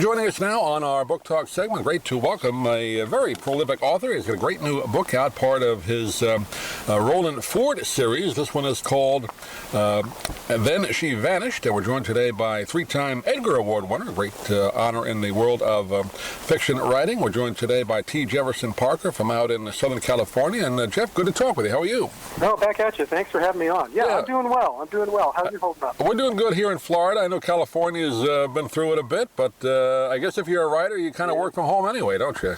Joining us now on our Book Talk segment, great to welcome a very prolific author. He's got a great new book out, part of his Rollin Forward series. This one is called Then She Vanished. And we're joined today by three-time Edgar Award winner, a great honor in the world of fiction writing. We're joined today by T. Jefferson Parker from out in Southern California. And Jeff, good to talk with you. How are you? No, back at you. Thanks for having me on. Yeah, I'm doing well. How's you holding up? We're doing good here in Florida. I know California's been through it a bit, but I guess if you're a writer, you kind of work from home anyway, don't you?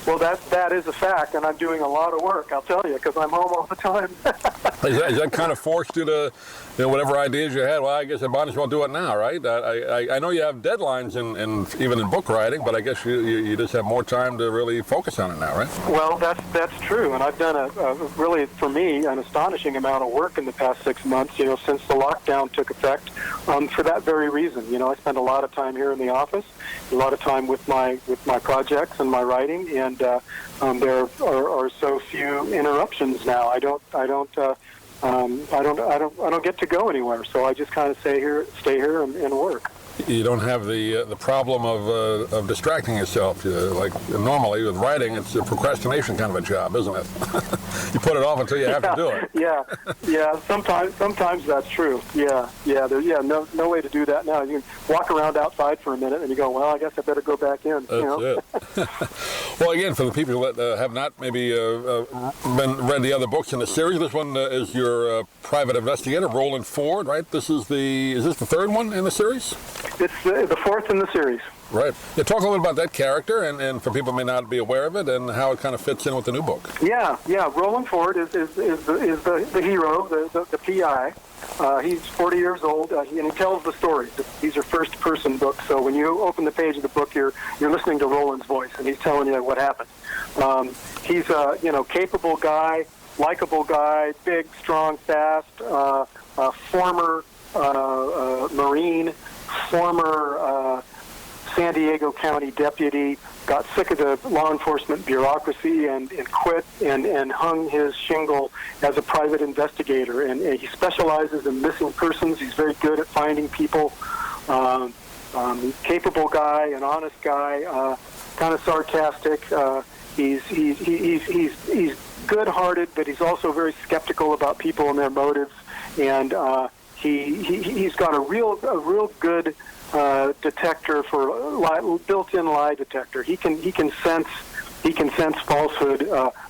Well, that is a fact, and I'm doing a lot of work, I'll tell you, because I'm home all the time. Is that kind of forced you to, whatever ideas you had, well, I guess I might as well do it now, right? I know you have deadlines even in book writing, but I guess you just have more time to really focus on it now, right? Well, that's true, and I've done really, for me, an astonishing amount of work in the past 6 months, since the lockdown took effect, for that very reason. I spend a lot of time here in the office, a lot of time with my projects and my writing, and there are so few interruptions now. I don't get to go anywhere, so I just kind of stay here and work. You don't have the problem of distracting yourself. Like normally with writing, it's a procrastination kind of a job, isn't it? You put it off until you have to do it. Yeah. Sometimes that's true. No way to do that now. You can walk around outside for a minute and you go, well, I guess I better go back in. That's it. Well, again, for the people that have not maybe read the other books in the series, this one is your private investigator, Rollin Forward, right? Is this the third one in the series? It's the fourth in the series. Right. Yeah, talk a little bit about that character, and for people who may not be aware of it, and how it kind of fits in with the new book. Yeah. Rollin Forward is the hero, the PI. He's 40 years old, and he tells the story. These are first-person books, so when you open the page of the book, you're listening to Rollin's voice, and he's telling you what happened. He's a capable guy, likable guy, big, strong, fast, former Marine, former San Diego County deputy, got sick of the law enforcement bureaucracy and quit and hung his shingle as a private investigator. And he specializes in missing persons. He's very good at finding people. Capable guy, an honest guy, kind of sarcastic. He's good-hearted, but he's also very skeptical about people and their motives. And he's got a real good detector for built-in lie detector. He can sense falsehood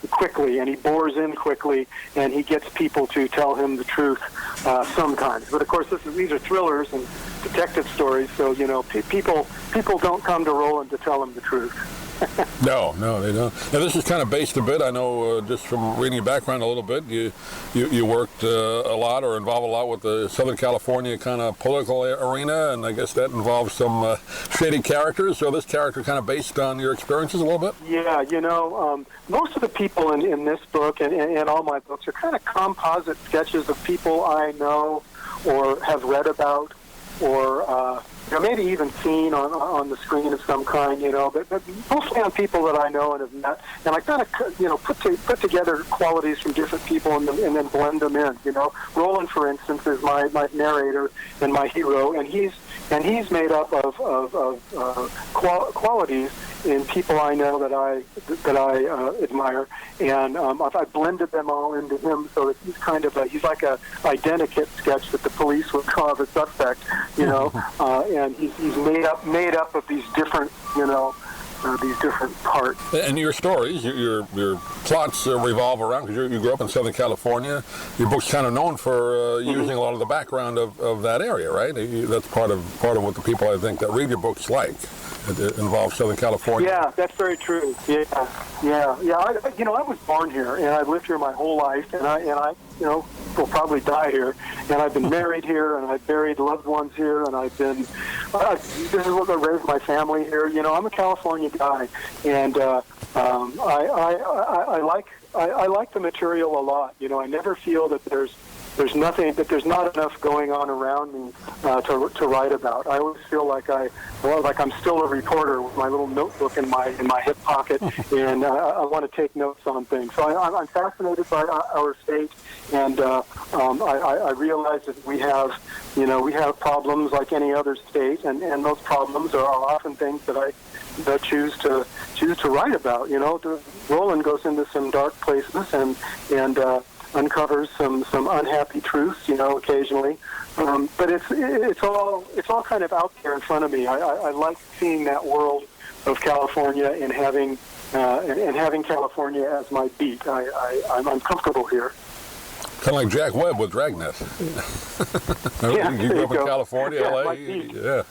quickly, and he bores in quickly, and he gets people to tell him the truth sometimes. But of course, these are thrillers and detective stories, so people don't come to Rollin to tell him the truth. No, they don't. Now, this is kind of based a bit, I know, just from reading your background a little bit, you worked a lot or involved a lot with the Southern California kind of political arena, and I guess that involves some shady characters, so this character kind of based on your experiences a little bit? Yeah, most of the people in this book and all my books are kind of composite sketches of people I know or have read about or maybe even seen on the screen of some kind, but mostly on people that I know and have met. And I kind of, put together qualities from different people and then blend them in. Rollin, for instance, is my narrator and my hero, and he's made up of qualities in people I know that I admire, and I blended them all into him, so that he's like a identikit sketch that the police would call of a suspect, and he's made up of these different parts. And your stories, your plots revolve around, because you grew up in Southern California. Your book's kind of known for using a lot of the background of that area, right? That's part of what the people, I think, that read your books like. It involves Southern California. Yeah, that's very true. Yeah. I was born here, and I've lived here my whole life, and I will probably die here. And I've been married here, and I've buried loved ones here, and this is what I raised my family here. I'm a California guy, and I like the material a lot. I never feel that there's there's not enough going on around me to write about. I always feel like I'm still a reporter with my little notebook in my hip pocket, and I want to take notes on things. So I'm fascinated by our state, and I realize that we have problems like any other state, and those problems are often things that I choose to write about. Rollin goes into some dark places and uncovers some unhappy truths, occasionally. But it's all kind of out there in front of me. I like seeing that world of California and having California as my beat. I'm comfortable here. Kind of like Jack Webb with Dragnet. Yeah, you grew up in California, yeah, LA. Yeah.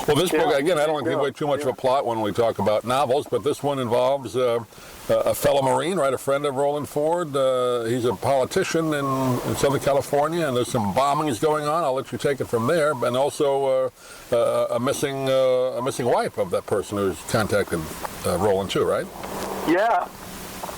Well, this book, again, I don't want to give away too much of a plot when we talk about novels, but this one involves a fellow Marine, right, a friend of Rollin Forward. He's a politician in Southern California, and there's some bombings going on. I'll let you take it from there. And also a missing wife of that person who's contacted Rollin too, right?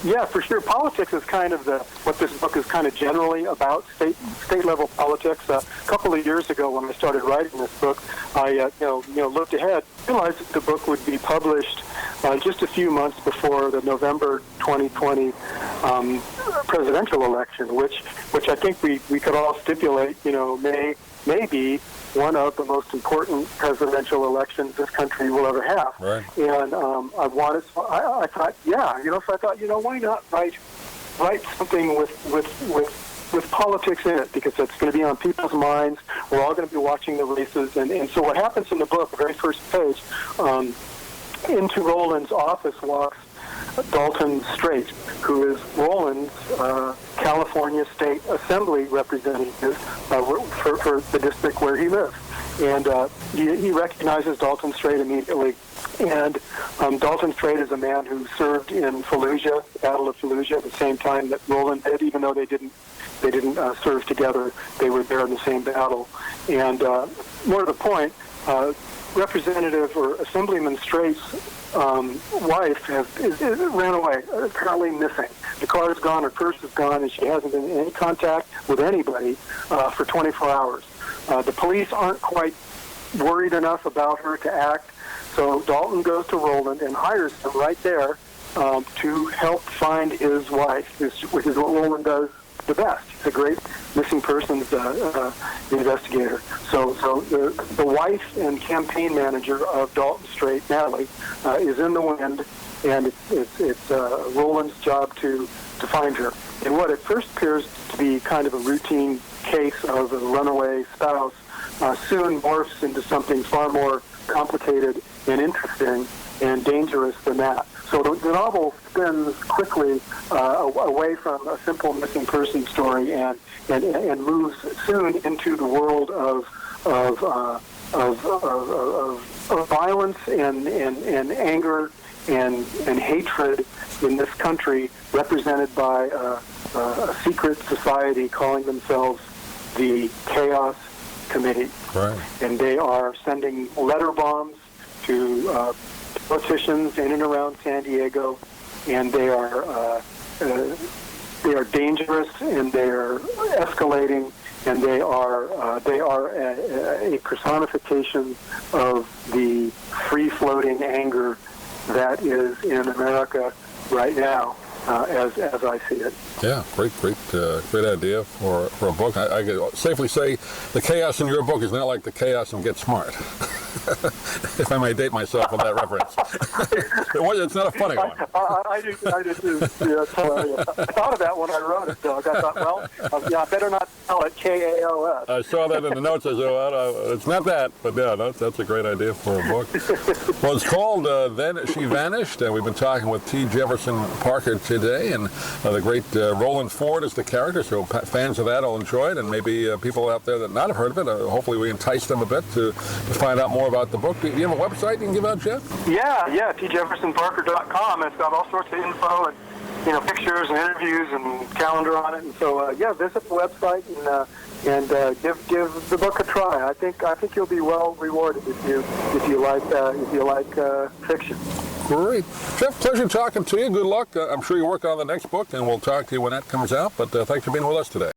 Yeah, for sure. Politics is kind of what this book is kind of generally about, state level politics. A couple of years ago, when I started writing this book, I looked ahead, realized that the book would be published just a few months before the November 2020 presidential election, which I think we could all stipulate, may be one of the most important presidential elections this country will ever have. Right. And I thought, why not write something with politics in it, because it's going to be on people's minds. We're all going to be watching the races. And so what happens in the book, the very first page, into Rollin's office walks Dalton Strait, who is Rollin's California State Assembly representative for the district where he lives. And he recognizes Dalton Strait immediately. And Dalton Strait is a man who served in Fallujah, the Battle of Fallujah, at the same time that Rollin did, even though they didn't serve together. They were there in the same battle. And more to the point, Representative or Assemblyman Strait's wife ran away, apparently missing. The car is gone, her purse is gone, and she hasn't been in any contact with anybody for 24 hours. The police aren't quite worried enough about her to act, so Dalton goes to Rollin and hires him right there to help find his wife, which is what Rollin does the best. He's a great missing persons investigator. So the wife and campaign manager of Dalton Strait, Natalie, is in the wind, and it's Rollin's job to find her. And what at first appears to be kind of a routine case of a runaway spouse soon morphs into something far more complicated and interesting and dangerous than that. So the novel spins quickly away from a simple missing person story and moves soon into the world of violence and anger and hatred in this country, represented by a secret society calling themselves the Chaos Committee. Right. And they are sending letter bombs to politicians in and around San Diego, and they are dangerous, and they are escalating, and they are a personification of the free-floating anger that is in America right now, as I see it. Yeah, great idea for a book. I could safely say the chaos in your book is not like the chaos in Get Smart, if I may date myself with that reference. It's not a funny one. I do too. Yeah, it's hilarious. I thought of that when I wrote it, Doug. I thought, I better not spell it KAOS. I saw that in the notes. I said, well, it's not that, but yeah, that's a great idea for a book. Well, it's called Then She Vanished, and we've been talking with T. Jefferson Parker today, and the great Rollin Forward is the character, so fans of that will enjoy it, and maybe people out there that not have heard of it, hopefully we entice them a bit to find out more about the book. Do you have a website you can give out, Jeff? Yeah, tjeffersonparker.com. It's got all sorts of info and pictures and interviews and calendar on it, and so visit the website and give the book a try. I think you'll be well rewarded if you like fiction. Great. Jeff, pleasure talking to you. Good luck. I'm sure you're working on the next book, and we'll talk to you when that comes out, but thanks for being with us today.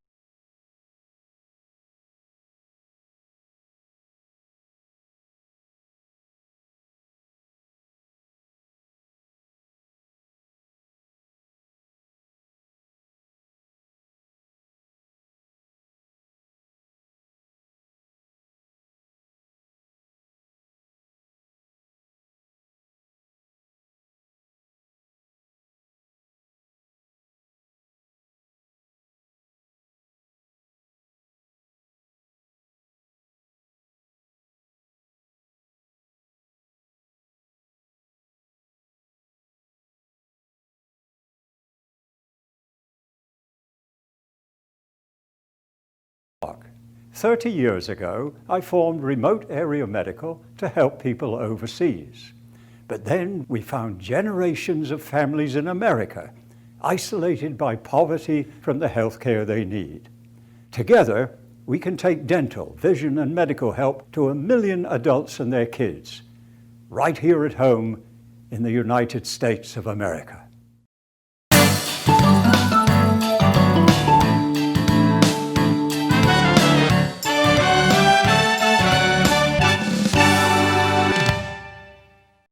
30 years ago, I formed Remote Area Medical to help people overseas. But then we found generations of families in America, isolated by poverty from the health care they need. Together, we can take dental, vision, and medical help to 1 million adults and their kids, right here at home in the United States of America.